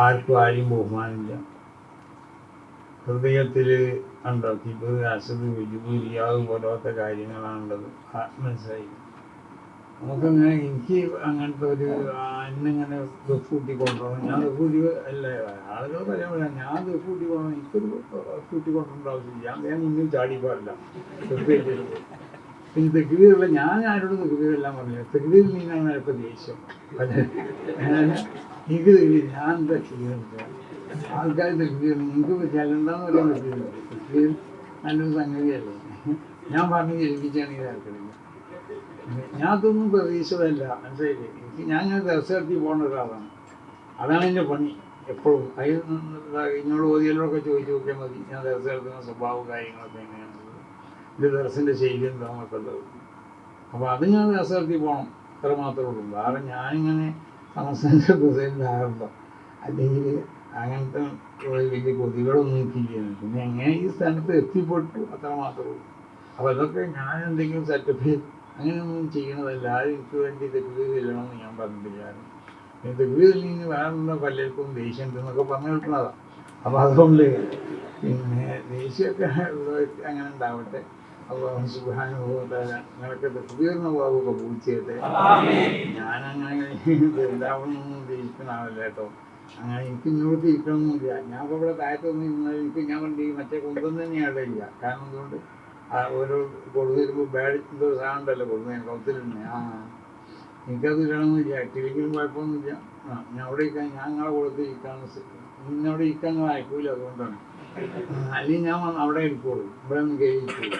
ആർക്കും ആരെയും ബഹുമാനമില്ല. ഹൃദയത്തിൽ ഉണ്ടോ കിബ്, അസദ്, വിജുബ്, റിയാദ് പോലത്തെ കാര്യങ്ങളാണുള്ളത്. മനസ്സിലായി? നമുക്കങ്ങനെ എനിക്ക് അങ്ങനത്തെ ഒരു ഇന്നിങ്ങനെ ദഫ് കൂട്ടി കൊണ്ടുപോകണം. ഞാൻ ദഫ് കൂട്ടി അല്ല, ആളുകൾ പറയാൻ പറയാം ഞാൻ ദഫ് കൂട്ടി കൊണ്ടു, എനിക്കൊരു കൂട്ടി കൊണ്ടുപോകേണ്ട ആവശ്യമില്ല. ഞാൻ വേഗം മുന്നിൽ ചാടി പാടില്ല. പിന്നെ തെക്കുവീറുള്ള ഞാൻ ആരോട് തെക്കുവീരെല്ലാം പറഞ്ഞു. തെക്കുവീരിൽ നിന്നാണ് ഇപ്പോൾ ദേഷ്യം. എനിക്ക് തെക്കുവീർ ഞാൻ എന്താ ചെയ്യുന്നത്? ആൾക്കാർ തെക്കുവീർ നിങ്ങൾക്ക് ചെല്ലണ്ടെന്ന് പറയാൻ പറ്റില്ല. തെക്കുവീർ നല്ലൊരു സംഗതിയല്ലേ. ഞാൻ പറഞ്ഞ് ജയിപ്പിച്ചാണെങ്കിൽ ആൾക്കാരില്ല. ഞാൻ അതൊന്നും പ്രതീക്ഷിച്ചതല്ല. മനസ്സിലായില്ലേ? ഞാൻ ദർശ നടത്തി പോകുന്ന ഒരാളാണ്. അതാണ് എൻ്റെ പണി എപ്പോഴും. അതിൽ ഇന്നോട് ഓതിയലോടൊക്കെ ചോദിച്ചു നോക്കിയാൽ മതി. ഞാൻ ദർശ നടത്തുന്ന സ്വഭാവവും കാര്യങ്ങളൊക്കെ എങ്ങനെയാണുള്ളത്, ഇത് ദർശൻ്റെ ശൈലി എന്താണെന്നൊക്കെ ഉള്ളത്. അപ്പോൾ അത് ഞാൻ ദർശ നടത്തി പോകണം, അത്ര മാത്രമേ ഉള്ളൂ. വേറെ ഞാനിങ്ങനെ സംസ്ഥാനത്തെ പ്രസിഡൻ്റാകുമ്പോൾ അല്ലെങ്കിൽ അങ്ങനത്തെ വലിയ കൊതികളൊന്നും എനിക്കില്ല. പിന്നെ എങ്ങനെ ഈ സ്ഥാനത്ത് എത്തിപ്പെട്ടു, അത്ര മാത്രമേ ഉള്ളൂ. അപ്പോൾ അതൊക്കെ ഞാൻ എന്തെങ്കിലും സെറ്റപ്പ് അങ്ങനെയൊന്നും ചെയ്യണതല്ല. ആരും എനിക്ക് വേണ്ടി തെക്കുവീർ ചെല്ലണമെന്ന് ഞാൻ പറഞ്ഞിട്ടില്ല. തെക്കുവീരിൽ നിന്ന് വേറെ പലർക്കും ദേഷ്യം ഉണ്ടെന്നൊക്കെ പറഞ്ഞു കിട്ടുന്നതാണ്. അപ്പോൾ അതുകൊണ്ട് പിന്നെ ദേഷ്യമൊക്കെ ഉള്ളവർക്ക് അങ്ങനെ ഉണ്ടാവട്ടെ. അപ്പോൾ സുബ്ഹാനഹു വ തആല നിങ്ങളൊക്കെ തെക്കുവീറിന് പോവുക പൂച്ചയട്ടെ. ഞാനങ്ങനെ ഉണ്ടാവണമെന്നൊന്നും ഉദ്ദേശിക്കുന്ന ആളല്ല കേട്ടോ. അങ്ങനെ എനിക്ക് ഇങ്ങോട്ട് ഇരിക്കണമെന്നില്ല. ഞാൻ ഇപ്പോൾ ഇവിടെ താഴത്തൊന്നും ഇരുന്നാൽ എനിക്ക് ഞാൻ കണ്ട് മറ്റേ കുന്തം തന്നെയാണ് ഇല്ല. കാരണം എന്തുകൊണ്ട് ഓരോ കൊടുത്തിരുമ്പോൾ ബാഡ് സാധനം ഉണ്ടല്ലോ കൊടുക്കുന്ന കൗത്തിലുണ്ട്. എനിക്കത് ഇടണമെന്നില്ല. ഇട്ടില്ലെങ്കിലും കുഴപ്പമൊന്നുമില്ല. ഞാൻ അവിടെ ഇരിക്കാൻ, ഞാൻ നിങ്ങളെ കൊടുത്ത് ഇരിക്കാൻ ഇന്നവിടെ ഇരിക്കാൻ അയക്കൂല. അതുകൊണ്ടാണ്. അല്ലെങ്കിൽ ഞാൻ അവിടെ ഇരിക്കുള്ളൂ, ഇവിടെ ഒന്നും കയറിയിരിക്കില്ല.